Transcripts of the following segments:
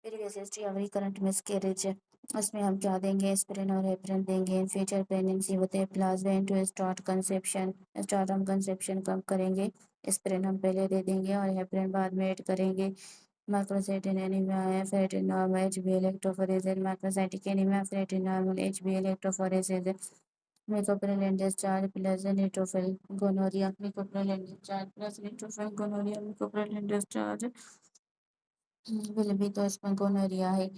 Previous history अवरी current miscarriage है। उसमें हम क्या देंगे, एस्पिरिन और हेपरिन देंगे। इन फ्यूचर प्रेगनेंसी होते हैं plasma to start conception, start हम कंसेप्शन कब करेंगे, एस्पिरिन हम पहले दे देंगे और हेपरिन बाद में ऐड करेंगे। माइक्रोसाइटिन एनीमिया है, ferritin normal, HB electrophoresis, microcytic anaemia, ferritin normal, HB electrophoresis, mucopurulent discharge plus neutrophil gonorrhoea, mucopurulent discharge plus neutrophil gonorrhoea, mucopurulent discharge will be तो इसमें गोनोरिया है।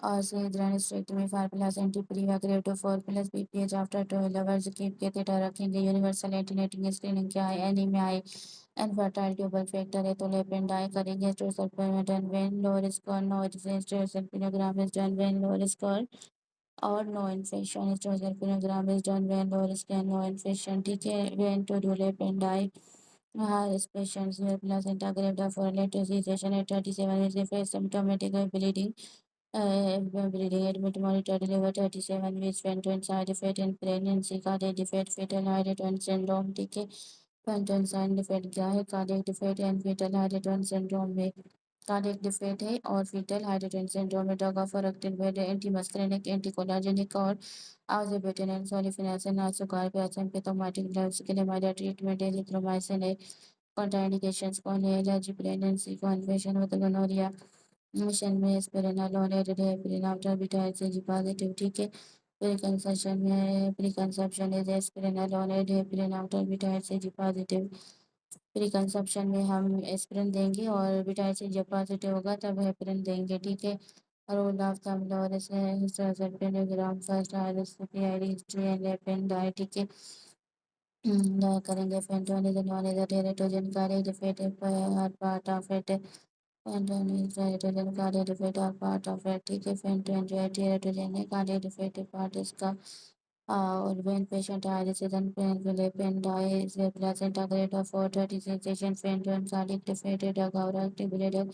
और से हिस्टेरेक्टमी 5 प्लस एंटीप्रीविया grade two 4 plus BPH after 12 hours keep के theta रखेंगे। Universal antenatal screening क्या है, एनीमिया है, इनफर्टाइल ट्यूबर फैक्टर है तो लेपेंड डाई करेंगे। स्ट्रोसल्फेमेटन वेन लो रिस्क और no hysterosalpingogram is done when low risk और no infection. Hysterosalpingogram is done when low risk and no infection. ठीक है, when to do lap and dye his patients were placenta gravida for latest session at 37 weeks. If symptomatic bleeding, bleeding admit monitor deliver 37 weeks. Fentanyl side effect in pregnancy, cardiac defect, fetal heart rate syndrome. ठीक है, fentanyl side effect क्या है, cardiac defect and fetal heart rate syndrome में cardiac defect है और fetal hydantoin syndrome में drug of रेक्टिन anti muscarinic, anti कोलाजेनिक और आज़ोबुटाइन एंड सोलिफिनेसिन नासोकार्पियासिन पेथोमाइटिक ड्रग्स के लिए हमारा ट्रीटमेंट एजिथ्रोमाइसिन है। कॉन्ट्राइंडिकेशंस कौन है, allergy, pregnancy, coinfection with gonorrhoea, मिशन में एस्पिरिनोलोन एडेड है, heparin after beta HCG positive. ठीक है, प्री कंसेप्शन में pre conception is aspirin alone added heparin after beta HCG positive. Pre conception में हम एस्पिरिन देंगे और बीटा एसिड जब पॉजिटिव होगा तब हेपरिन देंगे। ठीक है, रोल ऑफ थंब लॉरेंस हिस्टोग्राम फर्स्ट आइरिस PID history and lap and dye. ठीक है, करेंगे phenytoin is known as teratogen cardiac defect are part of it. Phenytoin is teratogen cardiac defect are part of it. ठीक है, फेंटोन जो है टेरेटोजन है, कार्डियक डिफेक्ट पार्ट इसका। और when patient are decision pain Philippine die is a placenta grade of 430 sensation faint and cardiac defeated or activated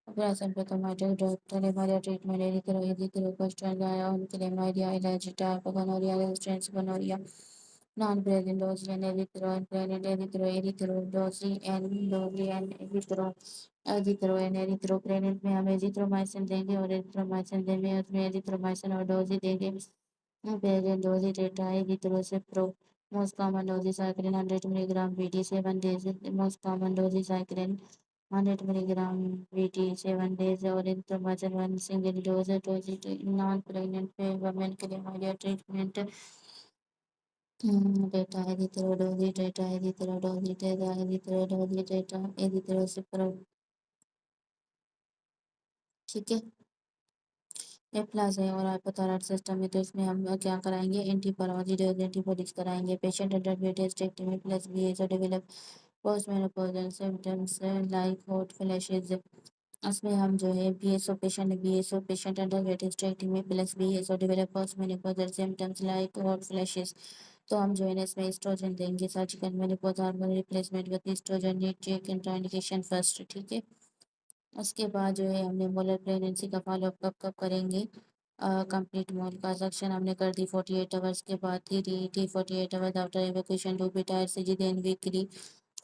present with a matter doctor malaria treatment erythro question on chlamydia allergy type gonorrhea resistance gonorrhea non present dose and erythro and present erythrodosi and dose and erythro and erythroprenin में हम azithromycin देंगे और azithromycin देंगे उसमें azithromycin और dose देंगे। Variant dose data erythrocypro. Most common dose is cyclin 100 milligram VT 7 days. Most common dose is cyclin 100 milligram VT 7 days और erythromycin one single dose non-pregnant women के लिए हमारे treatment data erythrodosis data erythrodosis data erythrodosis data erythrocypro। ठीक है, ए plus है और hypothyroid system है तो इसमें हम क्या कराएंगे, एंटीपाराजिटिव एंटीबॉडीज कराएंगे। Patient under hysterectomy plus B as develop post menopausal symptoms like hot flashes. उसमें हम जो है BSO patient under hysterectomy plus B as develop post menopausal symptoms like hot flashes. तो हम जो है ना इसमें एस्ट्रोजन देंगे, surgical menopause hormone replacement with oestrogen need check contraindication first. ठीक है, उसके बाद जो है हमने मोलर प्रेगनेंसी का फॉलोअप कब कब करेंगे, कंप्लीट मोल का सेक्शन हमने कर दी 48 आवर्स के बाद टी 48 hours after evacuation to beta HCG then weekly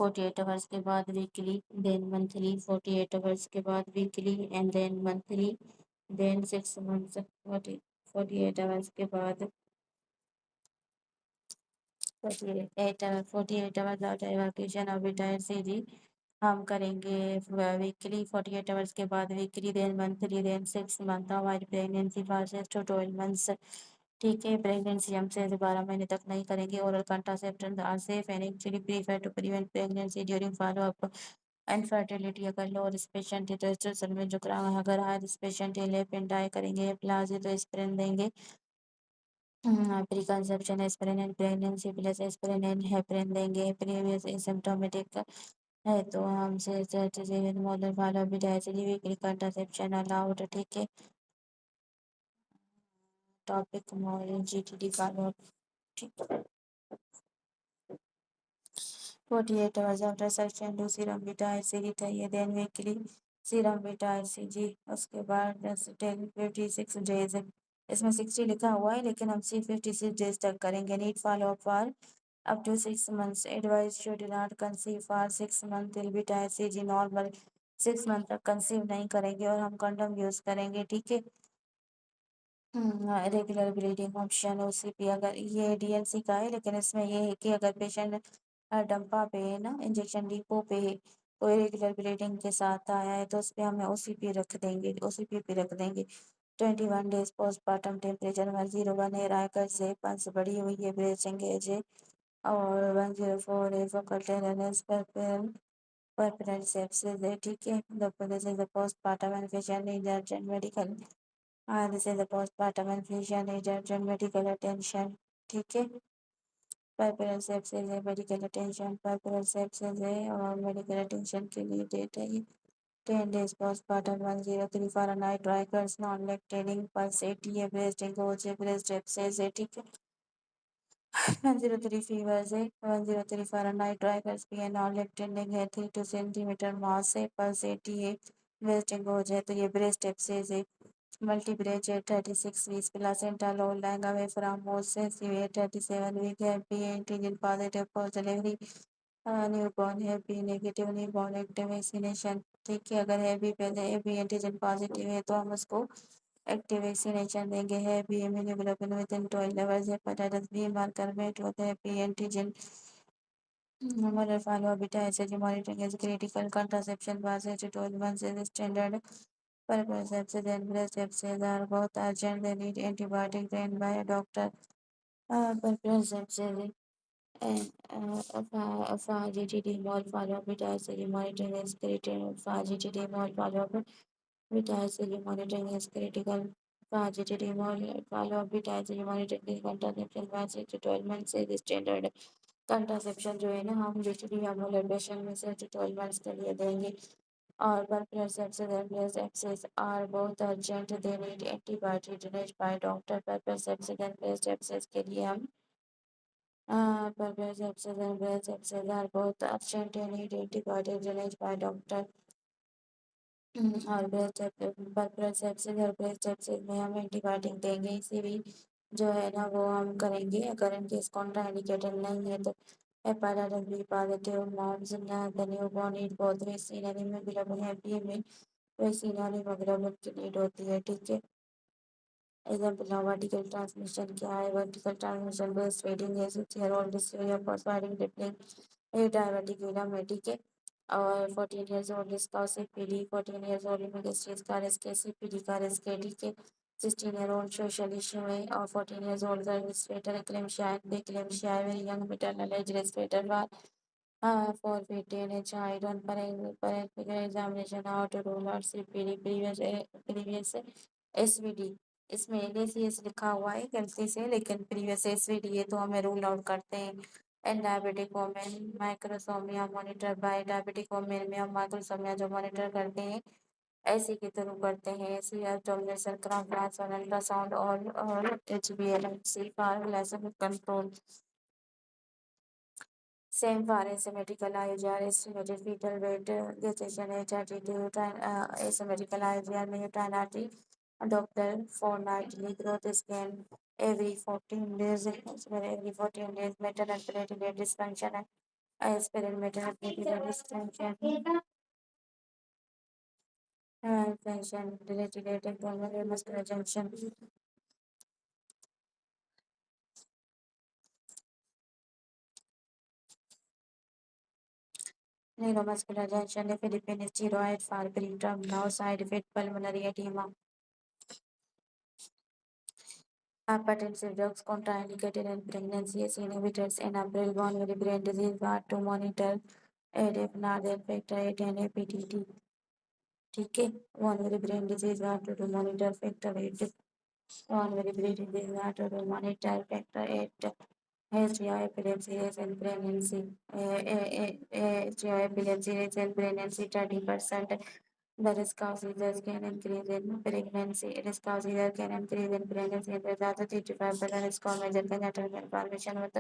48 hours के बाद वीकली देन मंथली 48 आवर्स के बाद weekly and then monthly then 6 months 48 hours के बाद 48 hours after evacuation of beta HCG हम करेंगे वीकली 48 आवर्स के बाद weekly then monthly then 6 month. हमारी प्रेगनेंसी 5 to 12 मंथ्स। ठीक है, प्रेगनेंसी हम 6 से 12 महीने तक नहीं करेंगे। Oral contraception are safe and actually prefer to prevent pregnancy during follow up infertility. अगर लो रिस्क पेशेंट है तो एस्ट्रोजन में जो करा, अगर हाई रिस्क पेशेंट है लेपेंट डाई करेंगे, प्लाज है तो एस्पिरिन देंगे। Pre conception aspirin and pregnancy plus aspirin and heparin देंगे। प्रीवियस एसिम्प्टोमेटिक है तो हम से मॉडल फॉलो भी डायरेक्टली वीकली कंट्रासेप्शन अलाउड। ठीक है, टॉपिक मॉडल जीटीडी फॉलो। ठीक है, 48 hours after section do serum beta ICG चाहिए then weekly serum beta ICG। उसके बाद 56 डेज, इसमें 60 लिखा हुआ है लेकिन हम सिर्फ 56 डेज तक करेंगे। Need follow up for up to 6 months. Advice should not conceive for 6 months till beta ICG normal. 6 month तक कंसीव नहीं करेंगे और हम कंडोम यूज़ करेंगे, ठीक है? रेगुलर ब्लीडिंग ऑप्शन ओसीपी अगर ये डीएनसी का है, लेकिन इसमें ये है कि अगर पेशेंट डंपा पे है ना, इंजेक्शन डिपो पे है, कोई रेगुलर ब्लीडिंग के साथ आया है तो उस पे हमें ओसीपी पे रख देंगे। 21 डेज पोस्टमार्टम टेम्परेचर 101 है, रायकर से पल्स बढ़ी हुई है, ब्रीथिंग एज है और 104 है, फोकल टेंडरनेस परपेरेंट सेप्सिस है, ठीक है? This is the postmortem infection in urgent medical this is a postpartum infusion is urgent medical attention, ठीक है? परपेरल सेप्सिस है, मेडिकल अटेंशन परपेरल सेप्सिस है और मेडिकल अटेंशन के लिए डेट है ये 10 days postpartum 103 Fahrenheit Rikers non lactating pulse 80 है, breast echoes है, breast abscess है, ठीक है? 103 fevers है, 103 Fahrenheit Rikers भी है, non lactating है, 3 centimeter mass है, pulse 80 है, breast echoes है, तो ये breast abscess है, multibranch है, 36 weeks placenta low lying away from most severe 37 week happy antigen positive for delivery newborn है B negative newborn active vaccination, ठीक है? अगर है बी पहले है बी एंटीजन पॉजिटिव है तो हम उसको एक्टिव वैक्सीनेशन देंगे, है B immunoglobulin within 12 hours, hepatitis B marker met होता है बी एंटीजन हमारे follow beta HCG monitoring is critical contraception versus 12 months is standard purpose sepsis and breast sepsis are both urgent they need antibiotic trained by a doctor purpose sepsis FGTD mol follow beta HCG monitoring is critical FGTD mol follow beta HCG monitoring is critical FGTD mol follow beta HCG monitoring is contraception versus 12 months is standard contraception जो है ना हम literally emulation में से 12 months के लिए देंगे और puerperal sepsis and breast abscess are both urgent they need antibiotic drainage by doctor puerperal sepsis and breast abscess के लिए हम puerperal sepsis and breast abscess are both urgent they need antibiotic drainage by doctor और puerperal sepsis और breast abscess में हम antibiotic देंगे इसी भी जो है ना वो हम करेंगे अगर इनकेस कॉन्ट्राइंडिकेटेड नहीं है तो hepatitis B positive moms the newborn need both vaccine and immunoglobulin हैप्पी में वैक्सीन और इम्यूनोग्लोबुलिन की नीड होती है, ठीक है? एग्जाम्पल now vertical transmission क्या है? vertical transmission breast feeding है, हेयर ऑल डिस्ट्री ऑफ फॉस्फाइडिंग डिपलिंग ये डायबिटिक यूरम है, ठीक है? और 14 years old इसका सीपीडी 14 years old इमिग्रेशन का रिस्क है, सीपीडी का रिस्क है, ठीक है? 16 year old सोशल इशू है और 14 years old girl respirator eclampsia eclampsia very young maternal age respirator var for VTNH I don't parental examination how to rule out CPD previous SVD इसमें LACS लिखा हुआ है गलती से लेकिन प्रीवियस एसवीडी है तो हमें रूल आउट करते हैं and diabetic women macrosomia monitor by diabetic women में हम माइक्रोसोमिया जो मॉनिटर करते हैं ऐसी के थ्रू करते हैं ऐसी डोमिनेशन क्राफ्ट और अल्ट्रासाउंड और HbA1c for control Same for asymmetrical IUGR, estimated fetal weight, gestation age, attitude, asymmetrical IUGR में uterine artery, Doppler fortnightly growth scan every 14 days, every 14 days, maternal peritoneal dysfunction, aspirin maternal peritoneal dysfunction, infection, related pulmonary muscular junction. Neuromuscular junction, the Philippine steroid for preterm, now side effect pulmonary edema. Hypertensive drugs contraindicated in pregnancy as inhibitors in April 1 with brain disease are to monitor ADF northern factor 8 and APTT. ठीक है 1 with brain disease are to monitor factor 8 1 with brain disease are to monitor factor 8 HGI epilepsy rates in pregnancy HGI epilepsy rates in pregnancy 30%. The risk of seizures can increase in pregnancy. Risk of seizure can increase in pregnancy. There is also 35% risk of major congenital malformation with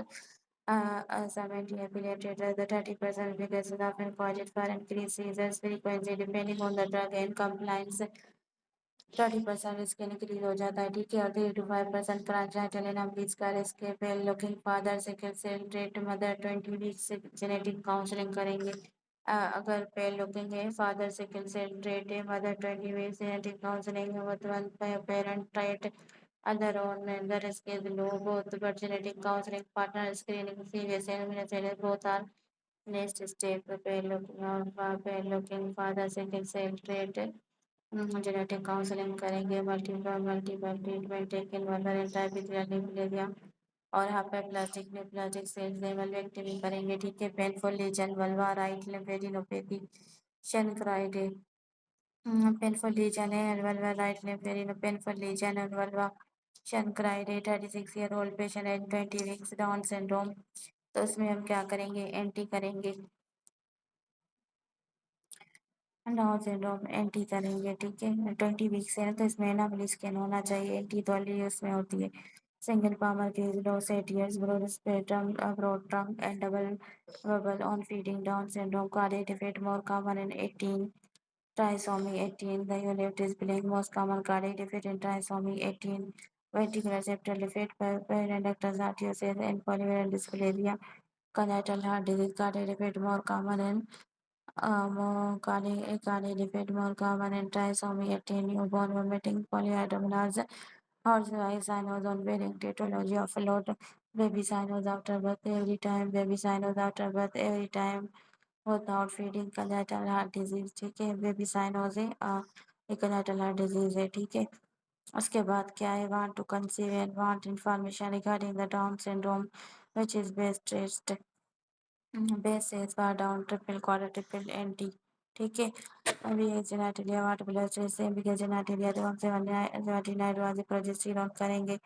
some anti-epileptic drugs. The 30% because is often caused for increased seizures frequency depending on the drug and compliance. 30% risk increase हो जाता है, ठीक है? और 3 to 5% congenital anomalies का risk है। फिर looking father sickle cell trait mother 20 week से जेनेटिक काउंसलिंग करेंगे। अगर पेयर लुकिंग है, फादर सिकल सेल ट्रेट है, मदर 20 वीक्स जेनेटिक काउंसलिंग है, with one parent trait, other on the risk is low, both but genetic counseling, partner screening, serious and both are next step. Pair looking father sickle cell trait, genetic counselling करेंगे, multiple treatment taken वल्नर type और hyperplastic neoplastic cells level करेंगे, ठीक है। Painful lesion vulva right lymphadenopathy chancroid painful lesion है vulva right लिम्फेडिनो painful lesion है vulva chancroid 36 year old patient and 20 weeks Down syndrome. तो उसमें हम क्या करेंगे, एंटी करेंगे, डाउन सिंड्रोम एंटी करेंगे, ठीक है। 20 वीक्स है ना, तो इसमें ना स्कैन होना चाहिए, एंटी तो ऑलरेडी उसमें होती है। Single palmar case dose 8 years broad spectrum broad trunk and double bubble on feeding down syndrome cardiac defect more common in 18 trisomy 18 the unit is playing most common cardiac defect in trisomy 18 ventricular septal defect perinductal arteriosus and polyvalent dysplasia congenital heart disease cardiac defect more common in cardiac defect more common in trisomy 18 newborn vomiting polyhydramnios horse cynos on bearing tetology of float baby cynos after birth every time baby cynos after birth every time without feeding congenital heart disease, ठीक है। Baby साइनोज है ये congenital heart disease है, ठीक है। उसके बाद क्या है, want to conceive and want information regarding the Down syndrome which is best traced base है बार डाउन ट्रिपल क्वाड्र ट्रिपल एंटी, ठीक है। अभी ये जेनाटिलिया वाट ब्लड से बिगेज जेनाटिलिया तो हम 79 वाजी प्रोजेस्टेरॉन करेंगे।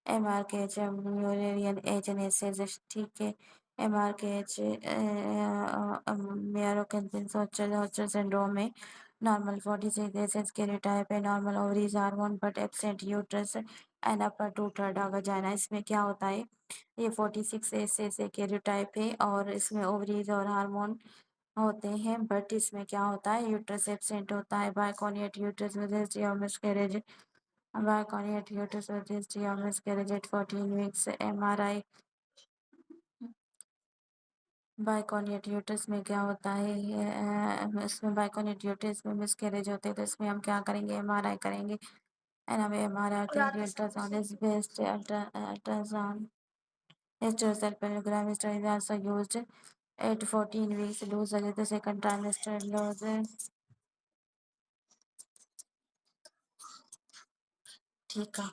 MRKH यूरेरियन एजनेसिस, ठीक है। MRKH मेरोकेंसिन सोचल सिंड्रोम में नॉर्मल 46 एसेंस कैरियोटाइप है, normal ovaries hormone but absent uterus and upper two third vagina. इसमें क्या होता है, ये 46 एसेंस कैरियोटाइप है और इसमें ओवरीज और हार्मोन होते हैं, बट इसमें क्या होता है, यूट्रस एब्सेंट होता है। Bicornuate uterus with history of miscarriage bicornuate uterus with history of miscarriage at 14 weeks MRI। Bicornuate uterus में क्या होता है, इसमें बाइकॉनियट यूट्रस में मिसकैरेज होते हैं, तो इसमें हम क्या करेंगे, MRI करेंगे। एंड हमें MRI करेंगे, ultrasound is best ultrasound hysterosalpingogram study is also used at 14 weeks loose अगर तो सेकंड ट्राइमेस्टर लूज है, ठीक है।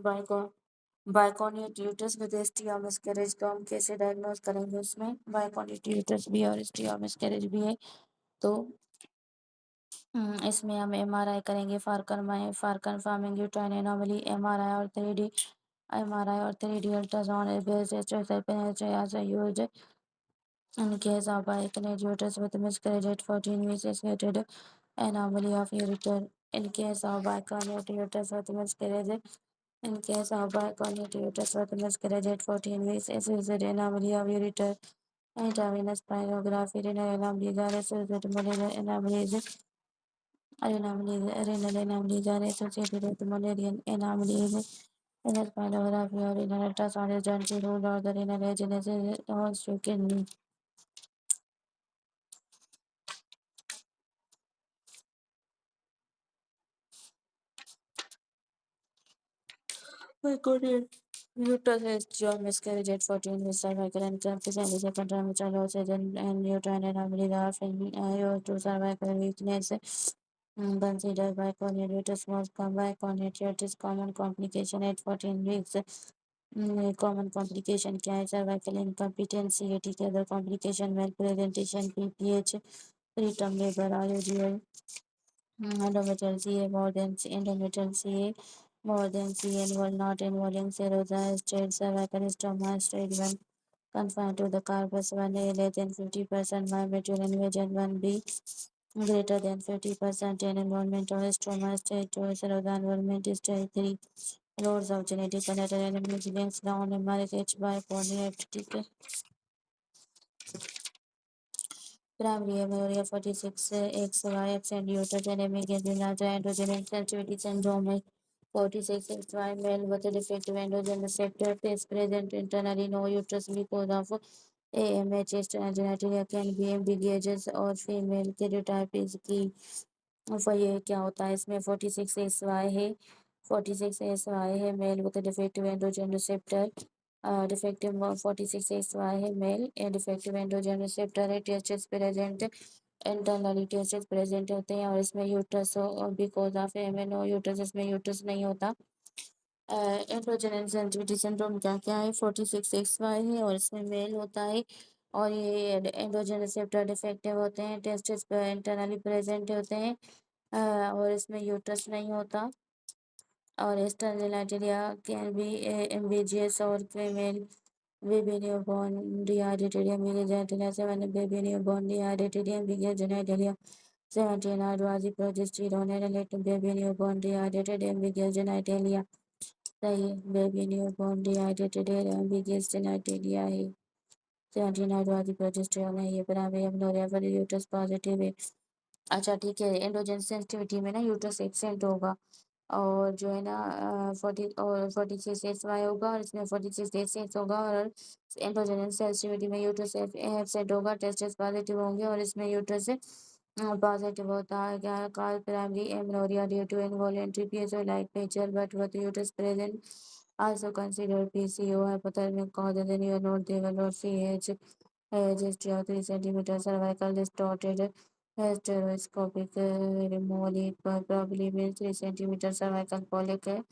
Bicorn bicornuate uterus with history miscarriage तो हम कैसे डायग्नोज करेंगे, उसमें बाइकॉनियट यूट्रस भी और हिस्ट्री मिसकैरेज भी है, तो इसमें हम MRI करेंगे for confirming uterine anomaly. MRI और 3D ultrasound based used in case of bioconnect uterus with miscarriage at 14 weeks associated anomaly of ureter. In case of bioconnect uterus with miscarriage in case of bioconnect uterus with miscarriage at 14 weeks associated anomaly of ureter. Intravenous pyrography renal anomalies are associated with renal anomalies are associated with Mullerian anomalies. Renal pyrography or renal ultrasound is done to rule out the renal agenesis or kidney. Recorded uterus has dual miscarriage at 14 with cervical and clampus and the second trimester losses and uterine anomalies are often to cervical weakness. Considered by uterus most by uterus common complication at 14 weeks. Common complication क्या है, cervical incompetency, ठीक है। Other complication malpresentation, PPH, preterm labor, RUGI, endometrial CA more than C involved not involving cirrhosis, stage cervical stoma, stage 1 confined to the corpus 1A less than 50% mymetrial invasion 1B greater than 50% and involvement of stoma, stage 2 cirrhosis involvement stage 3 roads of genetic collateral enemies links down MRH by polyeptic primary amenorrhea 46 XY absent uterus anemic and androgen sensitivity syndrome 46 XY male with a defective androgen receptor is present internally, no uterus because of AMH genitalia can be ambiguous or female karyotype is key. और ये क्या होता है इसमें 46 SY है 46 SY है mail with defective androgen receptor defective 46 SY है mail defective androgen receptor है testis present internally testis present होते हैं और इसमें यूट्रस हो बिकॉज ऑफ एमएनओ यूट्रस इसमें यूट्रस नहीं होता एंड्रोजन इनसेंसिटिविटी सिंड्रोम क्या क्या है 46 XY है और इसमें मेल होता है और ये एंड्रोजन रिसेप्टर डिफेक्टिव होते हैं टेस्टिस इंटरनली प्रेजेंट होते हैं और इसमें यूट्रस नहीं होता और स्टेरलिटीरिया कैन बी एम्बिजियस और फीमेल बेबी न्यूबॉर्न डिहाइड्रेटेरिया मेरे जेनेटिलिया 7 बेबी न्यूबॉर्न डिहाइड्रेटेरिया बिगर जेनेटिलिया 17 आडवाजी progesterone related baby newborn dehydrated bigger genitalia सही baby newborn dehydrated bigger genitalia है 17 आडवाजी प्रोजेस्टेरोन है ये प्राइमरी एमनोरिया पर यूट्रस पॉजिटिव है अच्छा ठीक है एंड्रोजन सेंसिटिविटी में ना यूट्रस एब्सेंट होगा और जो है ना 46 SY होगा और इसमें 46 होगा और एंड्रोजन सेंसिटिविटी में यूट्रस एब्सेंट होगा टेस्टिस पॉजिटिव होंगे और इसमें यूट्रस पॉजिटिव होता है क्या call primary amenorrhoea due to involuntary PSO like nature but with uterus present also considered PCO hypothermic causes in your node they will not CH history of 3 centimeter cervical distorted hysteroscopic removal probably means 3 centimeter cervical polyp है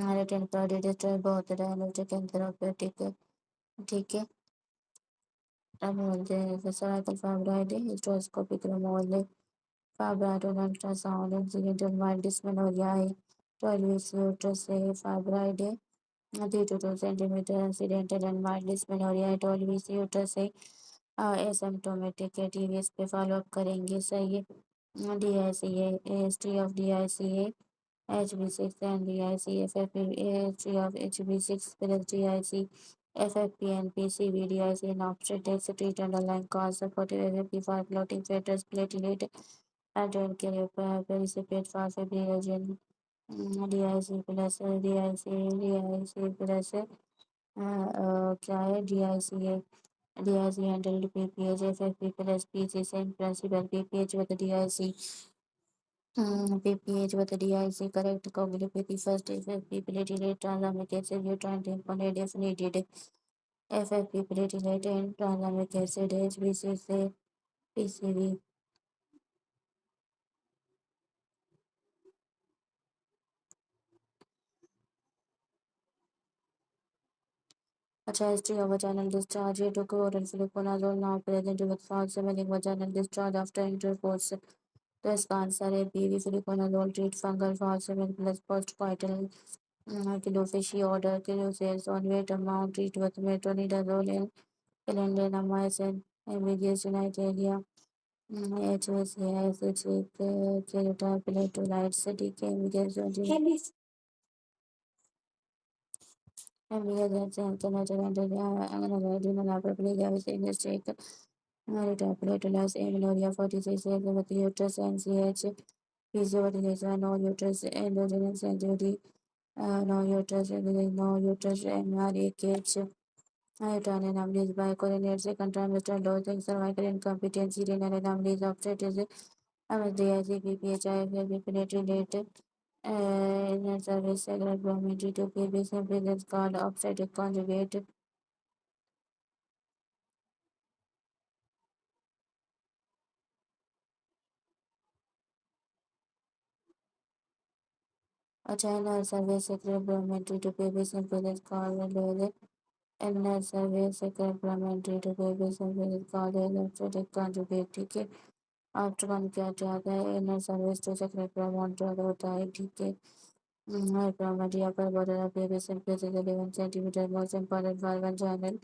written predator बहुत diagnostic and therapeutic है ठीक है अब बोलते हैं cervical fibroid hysteroscopic removal है fibroid on ultrasound incidental mild dysmenorrhea है 12 weeks uterus है fibroid है 3 to 2 centimeter incidental and mild dysmenorrhea है 12 weeks uterus है एसिम्प्टोमेटिक है टीवीएस पे फॉलो अप करेंगे सही है DICA history of DICA HB6 and DIC FFP history of HB6 plus DIC FFP and PCV DIC and obstetrics treat underlying cause supportive therapy for clotting fetus platelet and carrier participate for fibrillation DIC plus DIC plus क्या है DIC handled PPH FFP plus PCC and principal PPH with DIC PPH with DIC correct coagulopathy first FFP platelet transaminase acid uterine tamponade if needed FFP platelet and transaminase acid HBCC PCV अच्छा history of vaginal discharge ये took oral fluconazole now present with false smelling vaginal discharge after intercourse breast cancer है PV fluconazole treat fungal false smelling plus postcoital Kilofishi order kilocells on weight amount treat with metronidazole and clindamycin ambiguous genitalia HSAS keratoplatellites DK ambiguous ambiguous genitalia mistake retoplatellites aminoria 46 with uterus and CH physiology no uterus endogenous sensitivity no uterus no uterus MRAKH Iron anomalies by coordinates contributor dosing cervical incompetency renal anomalies obstetrics MSDIC PPHI penetrate inner service cellular proximity to PBS presence called obstetric conjugate अच्छा inner service cellular proximity to PBS presence called inner service cellular proximity to PBS presence called obstetric conjugate ठीक है outcome क्या चाहता है inner service to secret promote होता है ठीक है Hypermedia per border of babies and places 11 centimeter most important for vaginal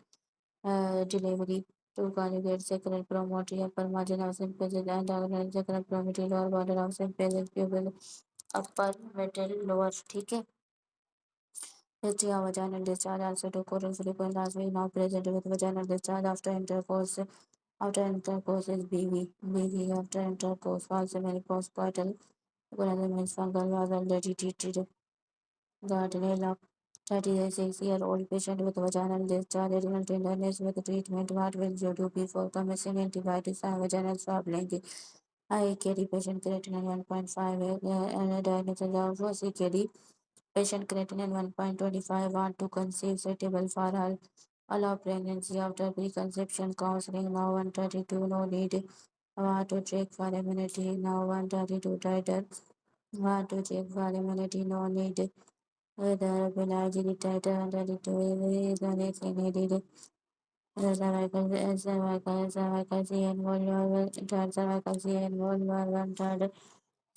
delivery. Two conjugate sacral promoter per margin of symphysis and diagonal sacral promoter lower border of symphysis pupil upper middle lower ठीक है history of vaginal discharge also to coral frequent last week now present with vaginal discharge after intercourse is BV after intercourse also very postcoital Another means fungal wasal detected Gardnerella, 36-year-old patient with vaginal discharge, adrenal tenderness with treatment. What will you do before commencing antibiotics and vaginal swab link? IKD patient creatinine 1.5 and diagnosis of CKD. Patient creatinine 1.25 want to conceive suitable for allow pregnancy after preconception counseling now 132 no need want to check for immunity now 132 tighter want to check for immunity no need whether Bellagio title under the two is the next needed. The cervical C and volvar third cervical C and volvar one third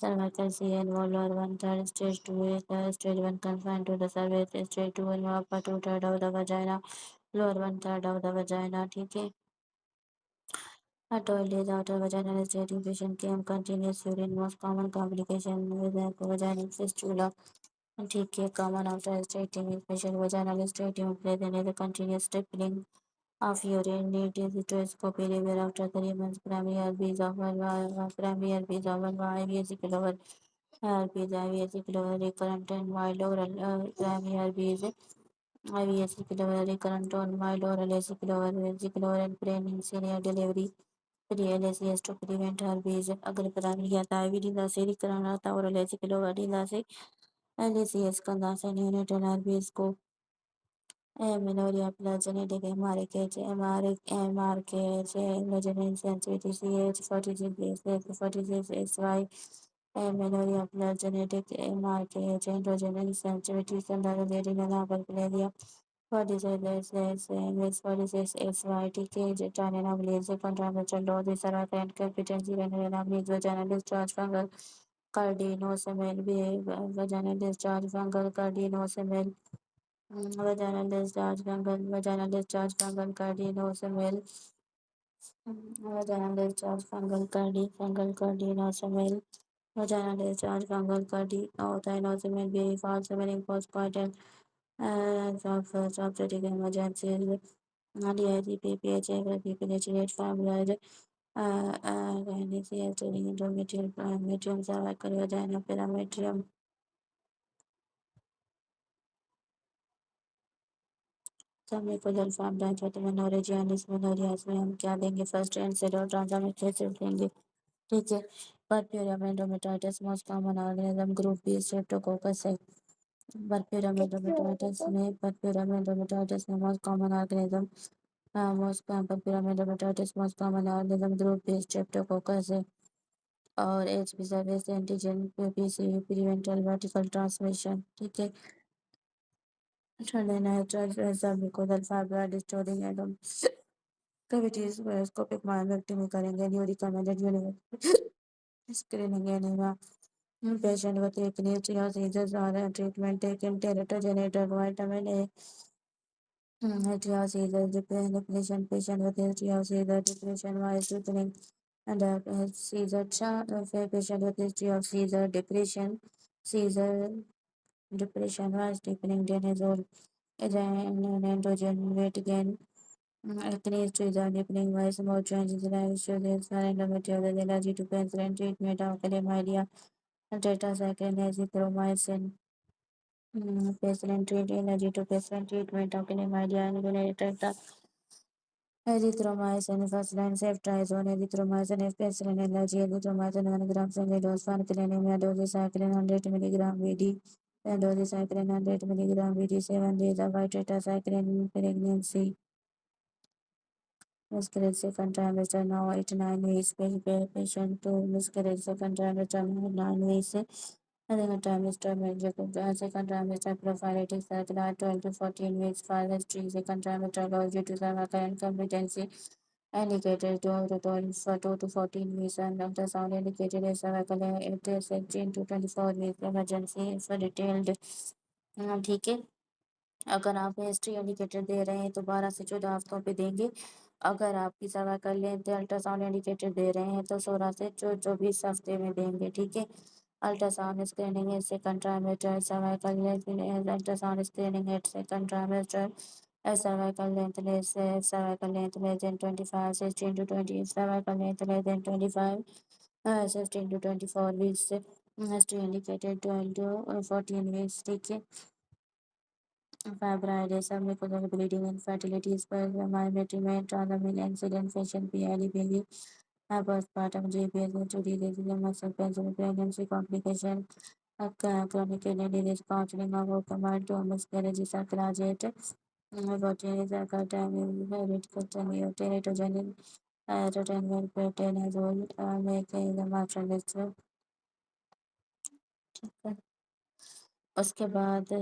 cervical C and volvar one third stage two is the stage one confined to the cervix stage two and upper two third of the vagina lower one third of the vagina ठीक है a 12 days after vaginal stage patient came continuous urine most common complication with vaginal fistula ठीक है common after stating special vaginal stating present is a continuous stippling of urine need cystoscopy repair after 3 months primary herpes of primary herpes of IVS lower herpes IVS lower recurrent and mild oral primary herpes IVS lower recurrent on mild oral lower and pregnancy near delivery LSES to prevent herpes अगर primary आता है विधिदा से recurrent आता है oral lower डिदा से LSES कंधा से neonatal herpes को menorrhea plus genetic MRKH, measurement sensitivity CH46 menorrhea plus genetic MRKH, androgen sensitivity standard renal hyperplasia 46 TK, Italian ablaze, contraventional dose, cervical and competency, renal ablaze, vaginal discharge, fungal cardinomyopathy, vaginal discharge, fungal cardinomyopathy, vaginal discharge, fungal cardinomyopathy, vaginal discharge, fungal cardinomyopathy, vaginal discharge, fungal cardinomyopathy, be false, meaning postpartum, obstetric emergencies, DIC, PPH, PPH, fibroid, gynaecology, endometrial, metrium, cervical, vagina, perimetrium, submucosal form branch होते हैं मेनोरेजियानिस मेनोरियास में हम क्या देंगे first and shader ट्रांसमिटेसिव देंगे ठीक है puerperium endometritis most common organism group B streptococcus है परप्यूरियम एंडोमेट्राइटिस में most common organism puerperium endometritis most common organism group B streptococcus है और H P cervix antigen PPC preventive vertical transmission ठीक है submucosal form storing एंडोम cavities microscopic myomectomy करेंगे new recommended university screening enema patient with acne seizures or treatment taken teratogenic vitamin A seizure depression patient with seizure depression wise soothing and seizure patient with history of seizure depression seizure depression was deepening danazole androgen weight gain acne seizure deepening wise more changes in issues and endometriosis allergy to penicillin treatment of chlamydia tetracycline azithromycin penicillin treat allergy to penicillin treatment of chlamydia and azithromycin first line ceftriaxone azithromycin penicillin allergy azithromycin 1 gram single dose pharmacology doxycycline 100 milligram VD doxycycline 100 milligram VD 7 days of tetracycline pregnancy miscarriage second trimester now 8 9 weeks patient to miscarriage second trimester 9 weeks second trimester second trimester prophylactic cycle 12 to 14 weeks file history second trimester goes due to cervical incompetency indicated to 2 to 14 weeks and ultrasound indicated as cervical it is 18 to 24 weeks emergency for detailed ठीक है अगर आप history indicator दे रहे हैं तो 12 से 14 हफ्तों पे देंगे अगर आपकी सर्वाइकल लेंथ अल्ट्रासाउंड इंडिकेटर दे रहे हैं तो 16 से 24 हफ्ते में देंगे ठीक है अल्ट्रासाउंड स्क्रीनिंग है second trimester cervical length ultrasound screening है second trimester cervical length less than 25 16 to 20 cervical length less than 25 16 to 24 weeks history indicated 12 to 14 weeks, ठीक है। fibroids, mucosal bleeding, infertility, spermatometry में transient incident, fashion, PID, baby, postpartum, GPS, injury, residual muscle pain, pregnancy complication, chronic kidney disease, counseling of open to miscarriages, graduate, opportunities, time, hereditary, teratogenin, rotenvir, protenazole, making the maternal list, ठीक है। उसके बाद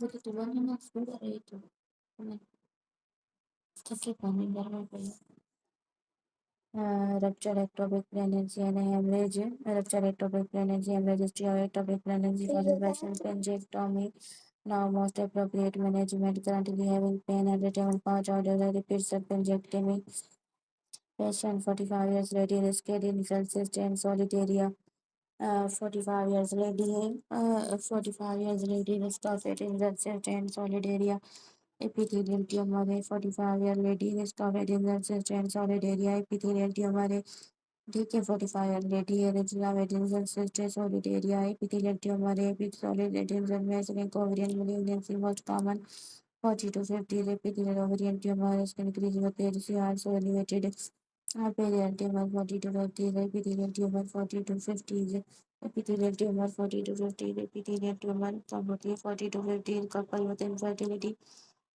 मुझे दोबारा ना फूल आ रही तो मैं थकी पानी गर्मी पे rupture ectopic pregnancy and hemorrhage, rupture ectopic pregnancy, hemorrhage, history of ectopic pregnancy, causal vaginal penicectomy, now most appropriate management, currently having pain and retinal pouch order, repeat subpenicectomy, patient 45 years ready, risked in Celsius and solitaria, 45 years lady है 45 years lady risk of eating insect and solid area epithelial tumor है 45 year lady risk of eating insect and solid area epithelial tumor है ठीक है 45 year lady है risk of eating insect and solid area epithelial tumor है solid eating में ovarian malignancy most common 40 to 50 epithelial ovarian tumor is increasing with age also elevated epithelial tumor 40 to 50 epithelial tumor 40 to 50 epithelial tumor 40 to 50 epithelial tumor probably 40 to 50 couple with infertility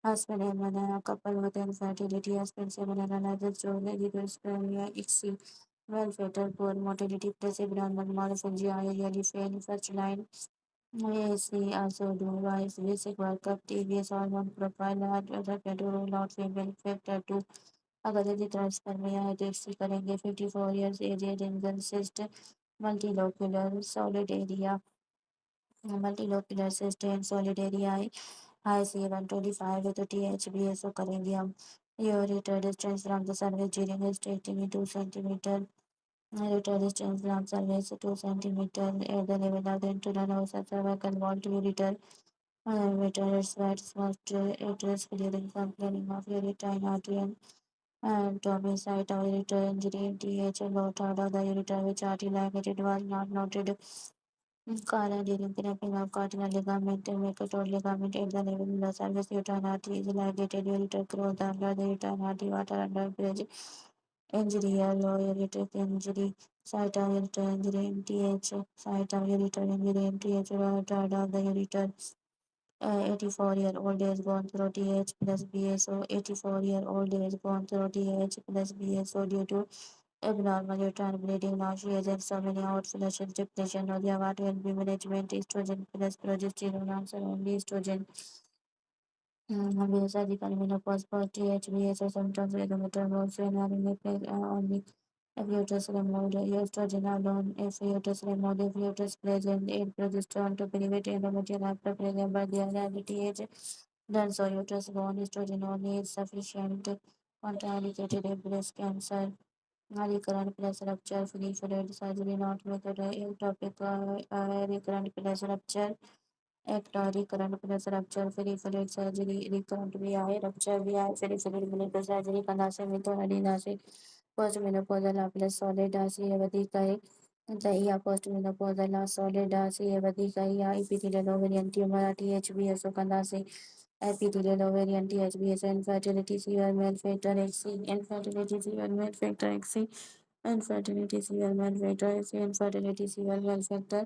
husband and banana couple with infertility husband seven and another children spermia ICSI well fatal poor motility plus abnormal morphology yearly fail first line ASC also do wise basic workup TVS hormone profile rapid rule out female factor 2 अगर यदि transfer में आए तो इससे करेंगे 54 years age adnexal cyst multilocular solid area multilocular cyst and solid area high C 125 है तो THBSO करेंगे हम ureter distance from the cervix during hysterectomy 2 centimetre ureter distance from cervix 2 centimetre at the level of the internal cervical wall to ureter ureter sweats must address clearing complaining of ureter artery and Tommy site of ureter injury TH about out of the ureter which artery ligated was not noted Kara during cramping of cardinal ligament and Mercator ligament at the level of the surface uterine artery is ligated ureter growth under the uterine artery water under bridge injury low ureteric injury site of ureter injury in TH site of ureter injury in TH water of the ureter 84-year-old age gone through TH plus BSO 84-year-old age gone through TH plus BSO due to abnormal uterine bleeding nausea and so many outflushes depression or the award will be management estrogen plus progesterone answer only estrogen Surgical menopause for THBS symptoms regulatory also in only if uterus removed, estrogen alone, if uterus removed, if uterus present, aid progesterone to prevent endometrial hyperplasia, but the other TH done so uterus gone, estrogen only is sufficient, contraindicated in breast cancer. Recurrent plus rupture, free fluid surgery not method, ectopic recurrent plus rupture, recurrent plus rupture, free fluid surgery, recurrent भी आए, rupture भी आए, free fluid मिले तो surgery करना से मिल तो हडीना से postmenopausal plus solid से ये वधिक है या postmenopausal solid से ये वधिक है या epithelial ovarian tumor THBS कंधा से epithelial ovarian THBS infertility severe male factor XC infertility severe male factor XC infertility severe male factor XC infertility severe male factor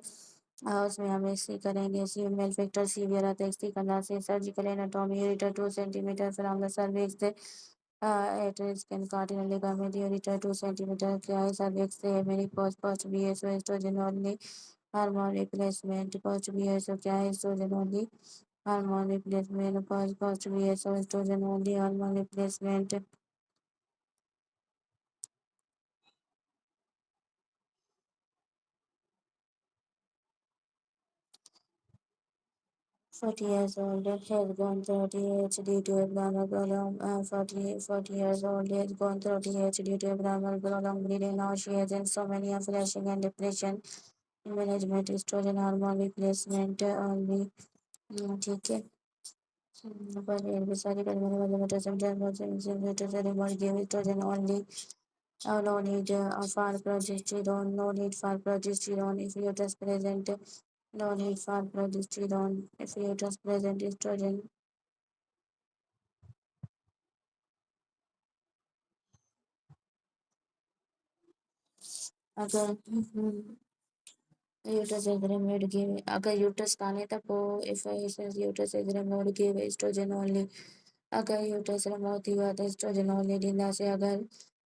उसमें हम ऐसे करेंगे मेल फैक्टर सीवियर आता है एक्सटी करना से surgical anatomy ureter 2 centimetre from the cervix it is can cardinal ligament ureter 2 centimetre क्या है सर्विक्स से मेरी post BSO oestrogen only hormone replacement post BSO क्या है oestrogen only hormone replacement post BSO oestrogen only hormone replacement 40 years old has gone through TH due to abnormal prolonged 40 years old has gone through TH due to abnormal prolonged bleeding, nausea, insomnia, flashing and depression. Management estrogen hormone replacement only ठीक है पर ये भी सारी करने वाले मेटासिम डर्मोसिन oestrogen only No need for progesterone, no need for progesterone if uterus present, no need for progesterone if uterus present estrogen. अगर uterus is removed give अगर uterus काने था पो if uterus is removed give estrogen only अगर uterus removed हुआ तो estrogen only dinda से अगर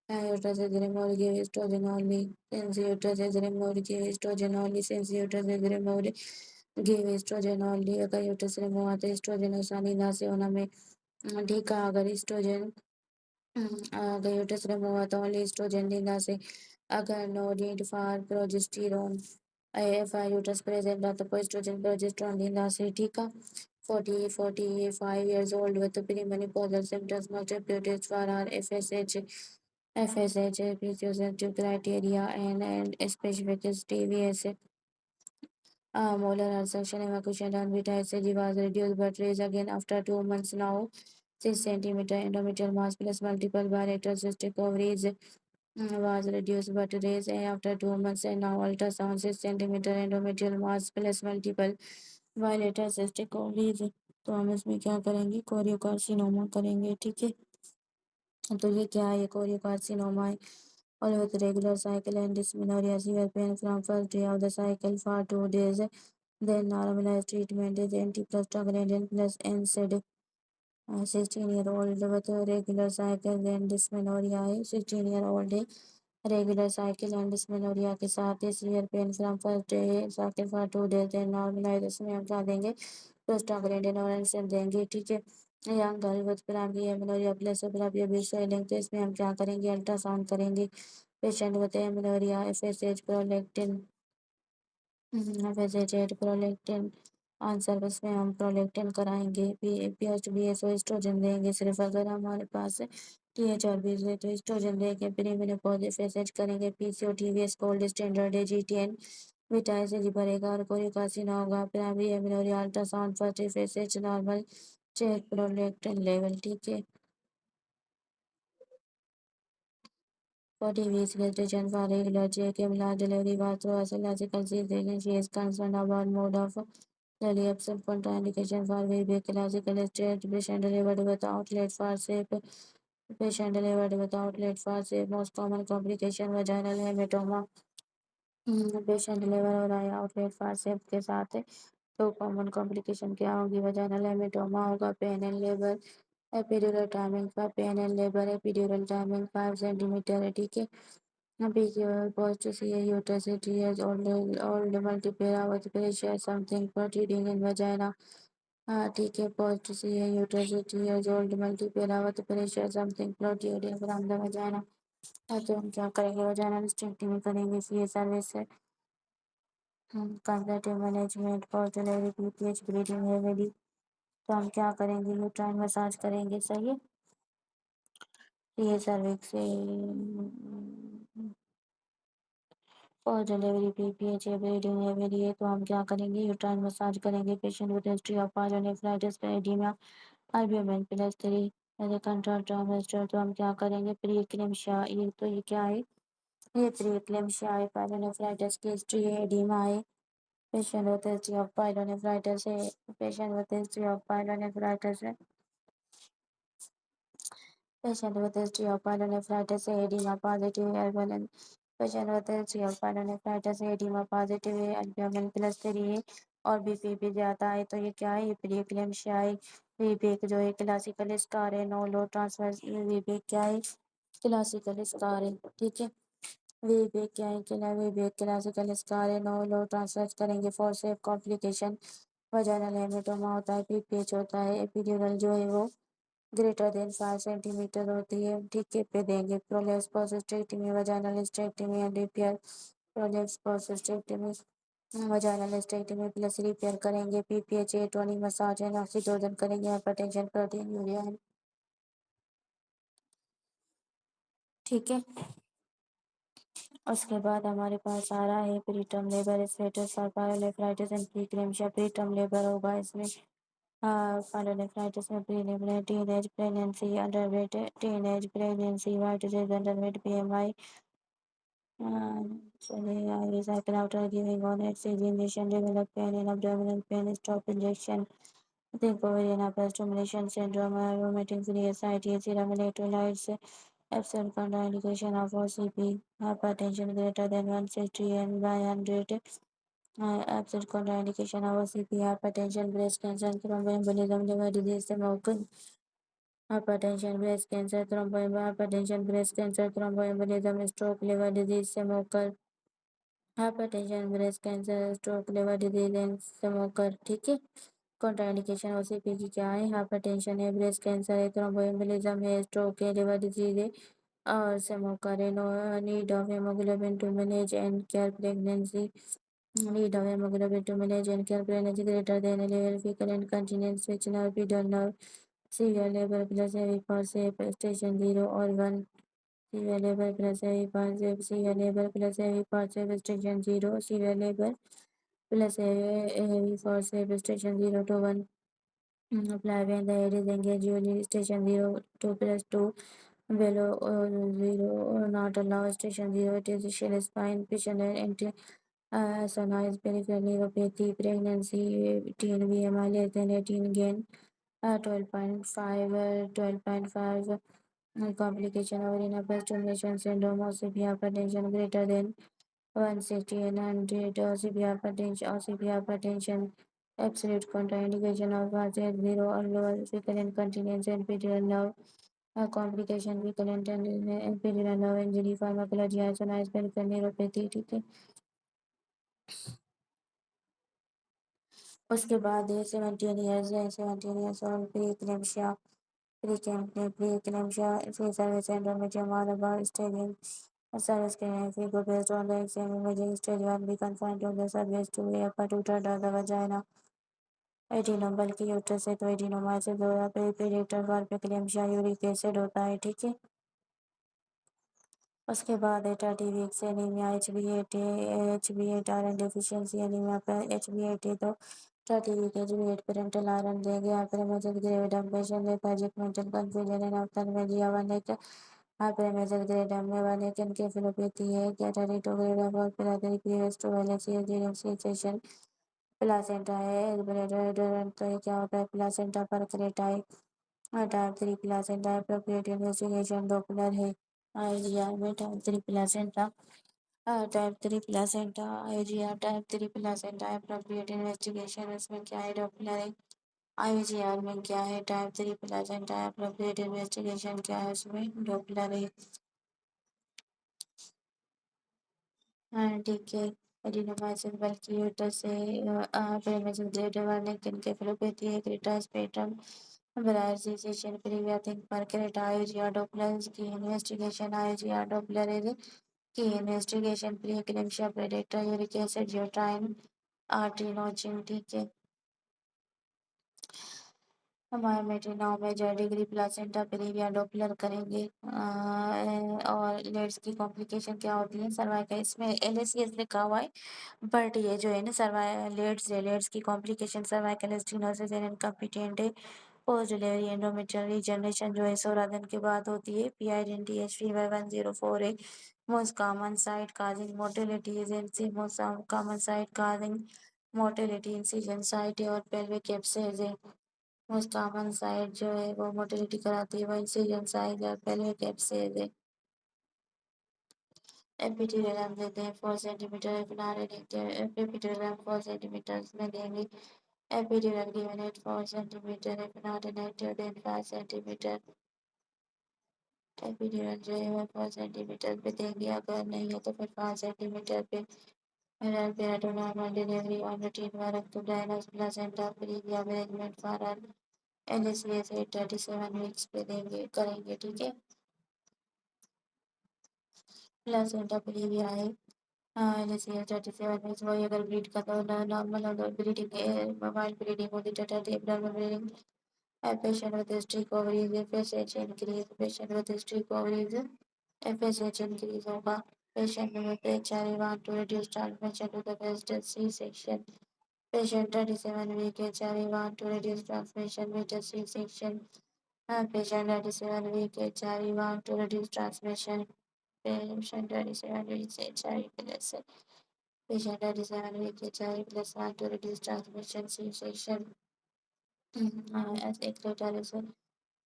uterus is removed give estrogen only since uterus is removed give estrogen only since uterus is removed give estrogen only अगर uterus removed हुआ तो estrogen आसानी ना से होना में ठीक है अगर estrogen अगर uterus removed हुआ तो only estrogen dinda से अगर no need for progesterone AFI uterus present at the estrogen progesterone dinase Tika 45 years old with perimenopausal symptoms not reputed for our FSH preconceptive criteria and specific TVS molar ulceration evacuation and beta HCG was reduced but raised again after 2 months now 6 centimeter endometrial mass plus multiple bilateral cystic ovaries was reduced but raised after 2 months and now ultrasound 6 centimeter endometrial mass plus multiple bilateral cystic ovaries तो हम इसमें क्या करेंगे choriocarcinoma करेंगे ठीक है तो ये क्या है ये कोरियोकार्सिनोमा है और with regular cycle and dysmenorrhea severe pain from first day of the cycle for 2 days then normalized treatment is antiprostaglandin plus NSAID 16-year-old with a regular cycle and dysmenorrhea है 16-year-old है regular cycle and dysmenorrhoea के साथ ही severe pain from first day cycle for 2 days then normalise इसमें हम क्या देंगे prostaglandin और एंजाइम देंगे ठीक है young girl with primary amenorrhoea plus primary B swelling तो इसमें हम क्या करेंगे अल्ट्रासाउंड करेंगे patient with amenorrhoea FSH prolactin वेजेटेड प्रोलेक्टिन आंसर इसमें हम प्रोलेक्टिन कराएंगे पीएच बीएसओ एस्ट्रोजन देंगे सिर्फ अगर हमारे पास टीएच और बीस है तो एस्ट्रोजन देंगे प्रीमेनोपॉज एफएसएच करेंगे पीसीओ टीवीएस गोल्ड स्टैंडर्ड है जीटीएन बीटा एसएच भरेगा और कोई कार्सिनो होगा primary amenorrhoea ultrasound first FSH normal check prolactin level ठीक है 40 weeks gestation for regular check-in delivery was through a surgical C-section. She is concerned about mode of delivery, absent contraindication for very classical state, patient delivered with outlet for safe, patient delivered with outlet for safe, most common complication vaginal hematoma, patient deliver हो रहा है outlet फारसेप के साथ तो common complication क्या होगी vaginal haematoma होगा pain and labour epidural timing का pain and labour epidural timing 5 centimetre है ठीक है अभी post see uterus has old multiple with pressure something protruding in vagina ठीक है post see uterus has old multiple with pressure something protruding from the vagina तो हम क्या करेंगे वजाइनल स्टिंक्टिंग करेंगे C cervix conservative management post delivery PPH bleeding है मेरी तो हम क्या करेंगे यूट्राइन मसाज करेंगे सही है ये सर्विक्स से पोस्ट डिलीवरी पीपीएच है ब्लीडिंग है मेरी है तो हम क्या करेंगे यूट्राइन मसाज करेंगे patient with history of pyelonephritis oedema albumin plus 3 age control ट्रांसमिस्टर तो हम क्या करेंगे प्री एक्लेम्शिया ये तो ये क्या है ये प्री एक्लेम्शिया है पायलोनेफ्राइटिस की हिस्ट्री है एडिमा है patient with history of pyelonephritis है patient with history of pyelonephritis है Patient with history of pyelonephritis edema positive albumin. Patient with history of pyelonephritis edema positive albumin plus 3 है और BPP ज्यादा है तो ये क्या है ये प्रीक्लेम्शिया है वीबेक जो है क्लासिकल स्कार है नो लो ट्रांसफर वीबेक क्या है क्लासिकल स्कार है ठीक है वीबेक क्या है वीबेक क्लासिकल स्कार है नो लो ट्रांसफर करेंगे for safe complication vaginal haematoma होता है पीपीएच होता है एपिड्यूरल जो है वो ग्रेटर देन 5 सेंटीमीटर होती है ठीक है पे देंगे प्रोलेप्स पोसिस्टेक्टमी वजाइनल स्टेक्टमी एंड रिपेयर प्रोलेप्स पोसिस्टेक्टमी वजाइनल स्टेक्टमी प्लस रिपेयर करेंगे PPH tonic massage and oxytocin करेंगे हाइपरटेंशन प्रोटीन यूरिया ठीक है उसके बाद हमारे पास आ रहा है प्रीटर्म लेबर स्टेटस और पायलोनेफ्राइटिस एंड प्रीक्लेम्शिया प्रीटर्म लेबर होगा इसमें Pyelonephritis में prenatal teenage pregnancy, underweight teenage pregnancy, white disease, underweight BMI, chilling cycle after giving on its injection, develop pain in abdominal pain, stop injection, think ovarian upper stimulation syndrome, vomiting, serious anxiety, serum electrolytes, absent contraindication of OCP, hypertension greater than 160 and by 100, absent contraindication of OCP, hypertension, breast cancer, thromboembolism, liver disease, smoking, hypertension, breast cancer, hypertension, breast cancer, thromboembolism, stroke, liver disease, smoker, hypertension, breast cancer, stroke, liver disease and smoker. ठीक है, contraindication OCP की क्या है? Hypertension है, breast cancer है, thromboembolism है, stroke है, liver disease है और स्मोकर है। No need of haemoglobin to manage and care pregnancy, need of haemoglobin to manage and care pregnancy greater than a level fecal incontinence which nerve pedal nerve severe labor plus heavy for say station 0 or 1 severe labor plus heavy for severe labor plus heavy for say station 0 severe labor plus heavy for say station 0 to 1 apply when the head is engaged usually station 0 to plus 2 below 0 not allow station 0 it is shell spine patient and Sonoids peripheral neuropathy, pregnancy, teen BMI less than 18, gain 12.5, 12.5, complication of renal stimulation syndrome, OCP hypertension greater than 160 and 100, OCP hypertension, absolute contraindication of heart 0 or lower fecal incontinence and peteral nerve. Complication fecal incontinence and peteral nerve injury, pharmacology, isoniazid peripheral neuropathy। ठीक है, उसके बाद है 17 years है, 17 years और pre इक्लेम्शिया, pre eclampsia फिर cervix endometrium all about staging cervix के फिगर based on the exam imaging stage 1 B confined to the cervix to A upper two third of the vagina एडिनोम बल्कि यूट्रस है तो adenomyosis होगा पेरिपेरेक्टल फॉर प्रीक्लेम्शिया यूरिक एसिड होता है। ठीक है, उसके बाद है 30 weeks anaemia H B at iron deficiency anaemia पर एच बी एट है तो 30 week H B eight parenteral iron देंगे hyperemesis gravidarum patient lethargic mental confusion and ophthalmoplegia Wernicke hyperemesis gravidarum में वनिक एन्केफेलोपैथी है कैटारिटोग्रेडम और पिलारी पीरियड्स टू वेलेक्सी सेशन प्लासेंटा है एल्बरेटोरेंट तो ये क्या होता है प्लासेंटा पर क्रेटाई type 3 placenta appropriate investigation Doppler है आईजीआर में type 3 placenta IGR type 3 placenta appropriate investigation इसमें क्या है डॉपलर है आईजीआर में क्या है टाइप 3 प्लासेंटा एप्रोप्रिएट इन्वेस्टिगेशन क्या है उसमें डॉपलर है। हाँ ठीक है, एडिनोमाइसिस बल्कि यूट्रस से प्रेमेसिस ग्रेटर वार्निक एन्केफेलोपैथी है Creta spectrum Visualization previewing per criteria IgR Dopplers key investigation IgR Doppler is key investigation preeclampsia predator uric acid uterine artery notching। ठीक है, हमारे मेट्रिनोम में जो डिग्री प्लासेंटा प्रीविया डॉपलर करेंगे और लेट्स की कॉम्प्लिकेशन क्या होती है सर्वाइकल इसमें एलएसीएस लिखा हुआ है बट ये जो है ना लेट्स की complication cervical stenosis and incompetent है पोस्ट डिलीवरी एंडोमेट्रियल रीजनरेशन जो है 16 दिन के बाद होती है PIDNTH फीवर 104 है most common site causing motility agency most common site causing motility incision site है और पेल्विक एब्सेस है मोस्ट कॉमन साइट जो है वो मोटिलिटी कराती है वो इंसिजन साइट और पेल्विक एब्सेस है। एपिड्यूरल हम देते हैं 4 सेंटीमीटर एपिड्यूरल 4 सेंटीमीटर में देंगे epidural given at 4 centimetre if not inactive then 5 centimetre epidural जो है वो 4 सेंटीमीटर पे देंगे अगर नहीं है तो फिर 5 सेंटीमीटर पे पेराटोनॉर्मल delivery on routine work to diagnose placenta praevia management for LACS 37 weeks पे देंगे करेंगे। ठीक है, प्लेसेंटा प्रीविया है एलएसीएस 37 वीक्स वही अगर ब्रीड का तो नॉर्मल अगर ब्रीडिंग मोबाइल ब्रीडिंग होती है abdominal breeding patient with strict ovaries FSH increase patient with strict ovaries FSH increase होगा patient with HRA want to reduce transmission to the breast C section Patient 37 week HIV want to reduce transmission with a C-section. Patient 37 week HIV want to reduce transmission. Patient 37 week HIV plus. Patient 37 week HIV plus want to reduce transmission C-section. As eclator is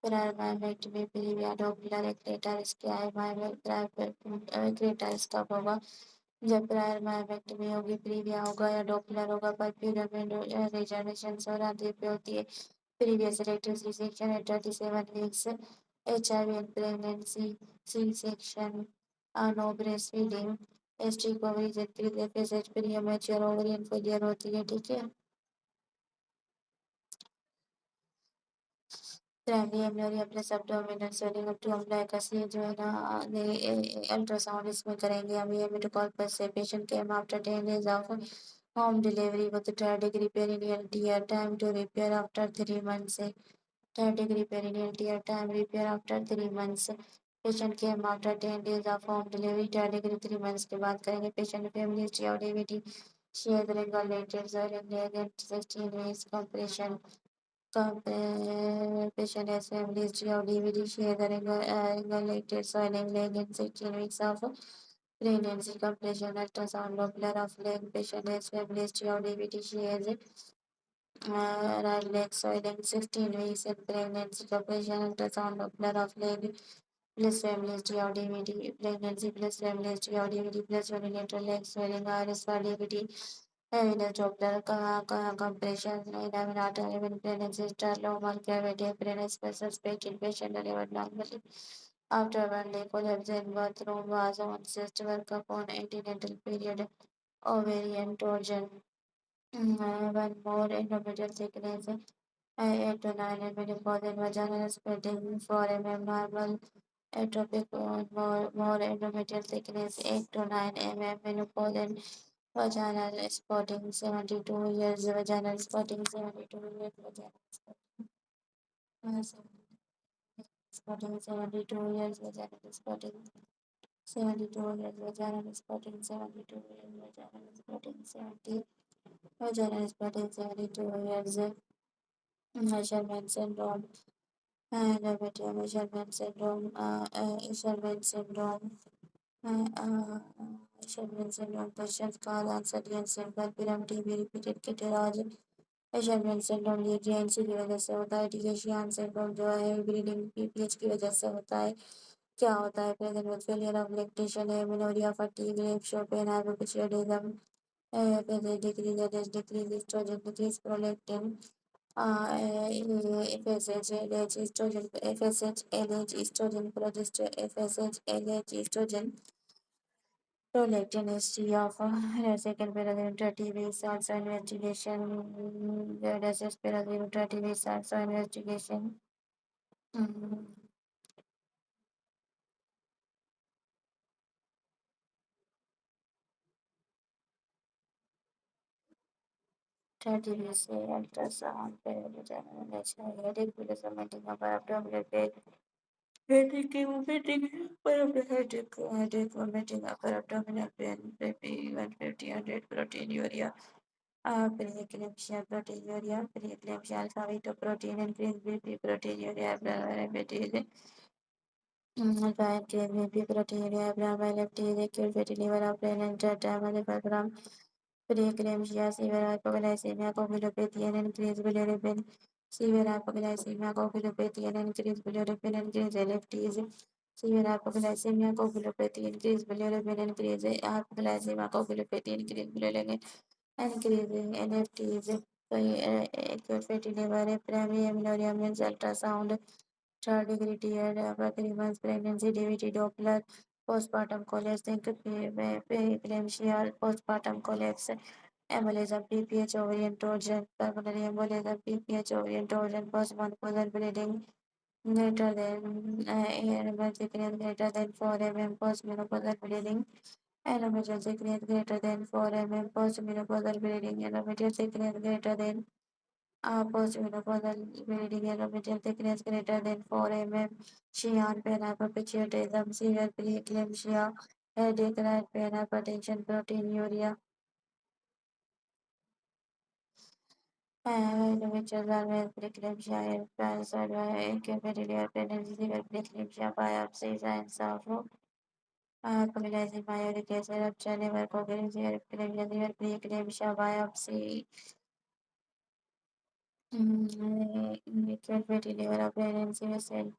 prior myomectomy पीलिया Doppler एक्लेटर्स क्या है एक्लेटर्स कब होगा जब prior myomectomy होगी previa होगा या Doppler होगा पर पीरियड में रिजर्वेशन और पे होती है previous elective C section at 37 weeks HIV and pregnancy C section no breastfeeding ST coverage increase FSH premature ovarian failure होती है ठीक है primary amenorrhoea plus abdominal swelling up to umbilicus ये जो है ना अल्ट्रासाउंड इसमें करेंगे हम ये मेटोकार्पस से patient came after 10 days of home delivery with 3rd degree perineal tear time to repair after 3 months से 3rd degree perineal tear time repair after 3 months patient came after 10 days of home delivery 3rd degree 3 months के बाद करेंगे patient family history और DVT share करेंगे latest और 16 weeks compression patient has family history of DVD sharing related soiling leg in 16 weeks of pregnancy compression ultrasound Doppler of leg patient has family history of DVD shares right leg soiling 16 weeks in pregnancy compression ultrasound Doppler of leg plus family history of DVD pregnancy plus family history of DVD plus urinator leg swelling RS for DVD heaviness Doppler compression laminator even pregnancy start normal gravity appearance suspected patient delivered normally after 1 day collapse in bathroom was on cyst work upon antenatal period ovarian torsion one more endometrial thickness 8 to 9 mm in vaginal spreading 4 normal atopic more endometrial thickness 8 to 9 menopause and vaginal spotting 72 years vaginal spotting 72 years vaginal spotting 72 years vaginal spotting 72 years vaginal spotting 72 years vaginal spotting 70 vaginal spotting 72 years measurement syndrome endometrial measurement syndrome measurement syndrome measurement syndrome questions call answer and simple pyramid भी repeated caterage measurement syndrome ये GNC की वजह से होता है डिगेशियन syndrome जो है breeding PPH की वजह से होता है क्या होता है present with failure of lactation है मेनोरिया फटीग रेप show pain hypopituitarism decrease estrogen decrease prolactin FSH, LH, estrogen, FSH, LH, estrogen, progesterone, FSH, LH, estrogen, prolactin, history of second parameter TB, also investigation, this parameter TB, also investigation. 30 days ultrasound parameter, headache, because of meeting of abdominal pain. Headache, headache, vomiting, upper abdominal pain, maybe 150 proteinuria, preeclampsia, proteinuria, preeclampsia, alpha beta protein, increased BP, proteinuria, diabetes, alpha BP, proteinuria, abnormal acute fatty liver, upland and diamond program, preeclampsia, severe hypoglycemia, coagulopathy, and increased bilirubin, severe hypoglycemia, coagulopathy, and increased bilirubin, increased LFTs, severe hypoglycemia, coagulopathy, increased bilirubin, increased hypoglycemia, coagulopathy, increased bilirubin, increasing NFTs. So, acute fatty liver, primary amenorrhea means ultrasound, 3rd degree tear, after 3 months pregnancy, DVT, Doppler, postpartum collapse, preeclampsia, postpartum collapse, embolism, PPH, ovarian torsion, pulmonary embolism, PPH, ovarian torsion, postmenopausal bleeding, greater than animal thickness greater than 4 mm, postmenopausal bleeding, endometrial thickness greater than 4 mm, postmenopausal bleeding, endometrial thickness greater than postmenopausal bleeding, endometrial thickness greater than 4 mm, Sheehan pain, hyperpituitarism, severe preeclampsia, headache, night pain, hypertension, proteinuria. individual with preeclampsia, parasite, incubator, pregnancy, preeclampsia, biopsy, signs of hypoglycemia, uric acid, rupture, liver, coagulation, preeclampsia, liver, preeclampsia, biopsy, liquid fatty liver of pregnancy with self.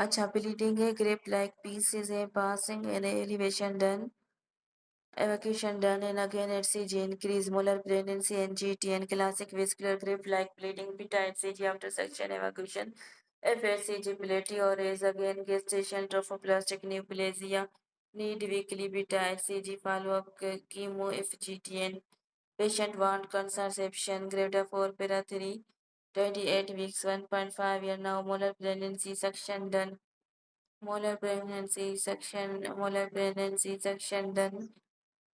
अच्छा, bleeding है, grape like pieces है, passing and elevation done. Evacuation done and again HCG increase molar pregnancy and GTN classic vascular grip like bleeding beta HCG after section evacuation. FHCG plety or is again gestation trophoblastic neoplasia need weekly beta HCG follow up chemo if GTN. Patient want contraception greater for para 3 28 weeks 1.5 year now molar pregnancy section done. Molar pregnancy section done.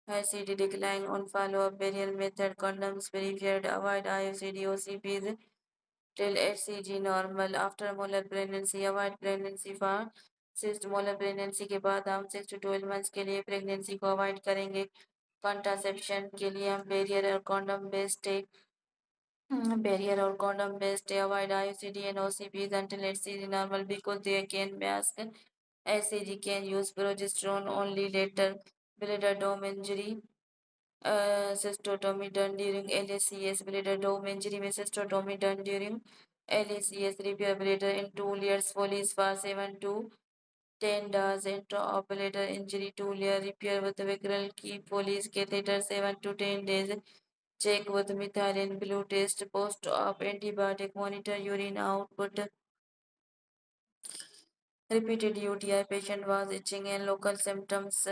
ICD decline on follow-up burial method, condoms preferred, avoid IUCD OCPs till HCG normal. After molar pregnancy, avoid pregnancy for cyst molar pregnancy के बाद हम 6 to 12 months के लिए pregnancy को avoid करेंगे. Contraception के लिए हम barrier or condom based avoid IUCD and OCPs until HCG normal because they can mask HCG can use progesterone only later bladder dome injury. Cystotomy done during LACS bladder dome injury में cystotomy done during LACS repair bladder in 2 layers follies for 7 to 10 days intraoperator injury 2 layer repair with viral key follies catheter 7 to 10 days check with methylene blue test post op antibiotic monitor urine output repeated UTI patient was itching and local symptoms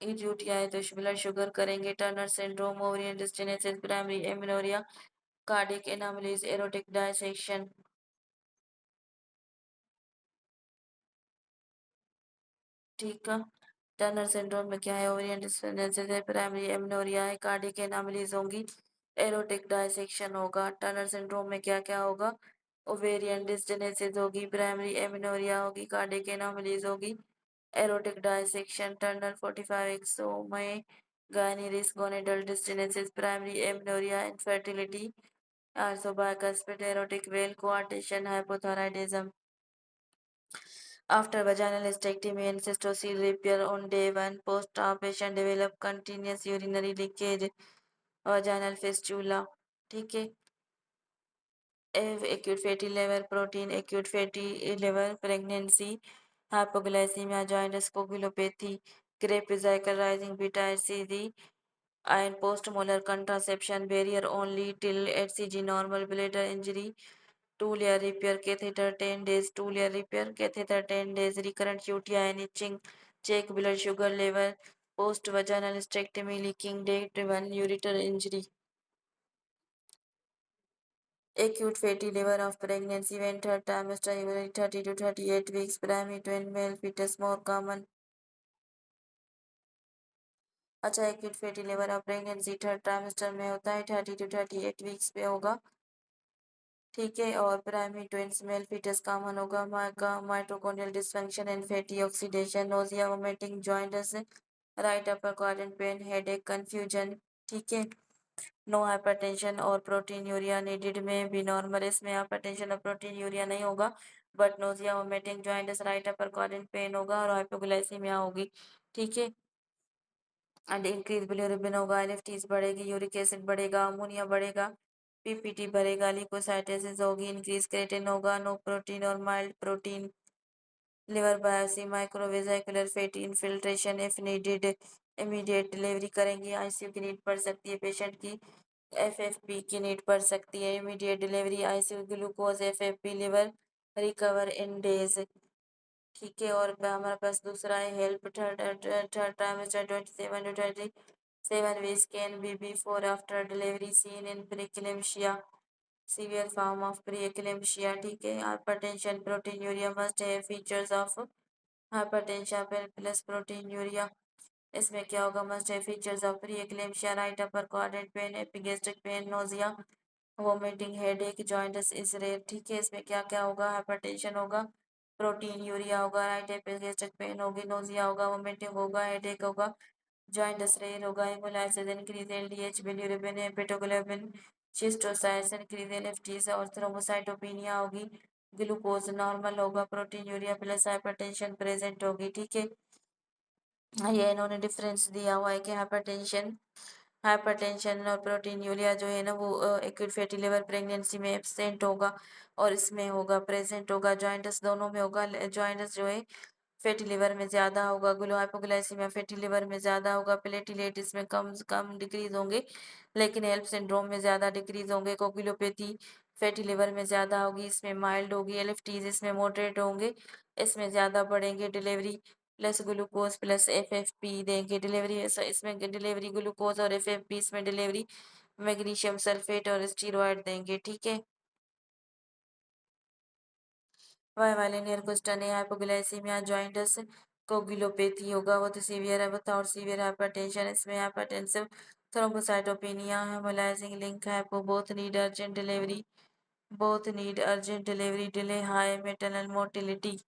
UTI तो blood sugar करेंगे Turner syndrome ovarian distances primary amenorrhoea cardiac anomalies aortic dissection. ठीक है. Turner syndrome में क्या है ovarian distances है primary amenorrhoea है cardiac anomalies होंगी एरोटिक डायसेक्शन होगा. टर्नर सिंड्रोम में क्या क्या होगा ओवेरियन डिस्टेंसेस होगी प्राइमरी एमिनोरिया होगी कार्डिक एनामलीज होगी एरोटिक डायसेक्शन. टर्नर 45 में gynae risk gonadal dysgenesis primary amenorrhea infertility also bicuspid erotic veil coarctation hypothyroidism. After vaginal hysterectomy and cystocele repair on day 1 post-op patient develop continuous urinary leakage vaginal fistula. ठीक है. Acute fatty liver protein acute fatty liver pregnancy hypoglycemia jaundice coagulopathy grape vesicle rising beta HCG and postmolar contraception barrier only till HCG normal bladder injury 2 layer repair catheter 10 days 2 layer repair catheter 10 days recurrent UTI and itching check blood sugar level post vaginal hysterectomy leaking date 1 ureter injury. Acute fatty liver of pregnancy when third trimester usually 30 to 38 weeks primary twin male fetus more common. अच्छा acute fatty liver of pregnancy third trimester में होता है 30 to 38 weeks पे होगा. ठीक है. और primary twins male foetus common होगा. Mitochondrial dysfunction and fatty oxidation nausea vomiting jaundice right upper quadrant pain headache confusion. ठीक है. नो हाइपरटेंशन और प्रोटीन यूरिया नीडेड में भी नॉर्मल इसमें हाइपरटेंशन और प्रोटीन यूरिया नहीं होगा but nausea vomiting jaundice right upper quadrant pen होगा और हाइपोग्लाइसीमिया होगी. ठीक है. एंड इंक्रीज बिलिरुबिन होगा एलएफटीज बढ़ेगी यूरिक एसिड बढ़ेगा अमोनिया बढ़ेगा पीपीटी बढ़ेगा लिकोसाइटोसिस होगी इंक्रीज क्रेटिन होगा नो प्रोटीन और mild protein liver biopsy microvesicular fatty infiltration if needed immediate delivery करेंगे. आईसीयू की नीड पड़ सकती है पेशेंट की एफएफपी की नीड पड़ सकती है immediate delivery ICU glucose FFP liver recover in days. ठीक है. और हमारे पास दूसरा है HELLP third trimester 27 to 30 7 weeks can be before after delivery seen in preeclampsia, severe form of preeclampsia. ठीक है. Hypertension, proteinuria must have features of hypertension plus proteinuria. इसमें क्या होगा? Must have features of preeclampsia, right upper quadrant pain, epigastric pain, nausea, vomiting, headache, jaundice is rare. ठीक है. इसमें क्या क्या होगा? हाइपरटेंशन होगा, प्रोटीन यूरिया होगा, राइट, एपिगेस्ट्रिक पेन होगी, नोजिया होगा, वोमिटिंग होगा, हेडेक होगा, जॉइंटस रेयर होगा, haemolysis increase, LDH, bilirubin, haptoglobin, schistocytes increase, LFTs और थ्रोम्बोसाइटोपिनिया होगी, ग्लूकोज नॉर्मल होगा, proteinuria plus hypertension present होगी. ठीक है. ये इन्होंने डिफरेंस दिया हुआ है कि हाइपरटेंशन और प्रोटीन यूरिया जो है ना वो एक्यूट फैटी लिवर प्रेगनेंसी में एब्सेंट होगा और इसमें होगा प्रेजेंट होगा. जॉइंटस दोनों में होगा. जॉइंटस जो है फैटी लिवर में ज्यादा होगा, ग्लो हाइपोग्लाइसीमिया फैटी लिवर में ज्यादा होगा, प्लेटिलेट इसमें कम कम डिक्रीज होंगे लेकिन हेल्प सिंड्रोम में ज्यादा डिक्रीज होंगे, कोगुलोपैथी फैटी लिवर में ज्यादा होगी, इसमें माइल्ड होगी, एलएफटीज इसमें मॉडरेट होंगे, इसमें ज्यादा बढ़ेंगे, delivery plus glucose plus FFP देंगे डिलीवरी. इसमें डिलीवरी ग्लूकोज और एफएफपी, इसमें डिलीवरी मैग्नीशियम सल्फेट और स्टीरॉयड देंगे. ठीक है. वाई वाले निर्कुष्टन हाइपोग्लाइसीमिया, जॉइंटस, कोगुलोपैथी होगा वो तो सीवियर है और सीवियर हाइपरटेंशन, इसमें हाइपरटेंसिव थ्रोम्बोसाइटोपिनिया, हेमोलाइजिंग लिंक है, both need urgent delivery, both need urgent delivery, delay, high maternal mortality.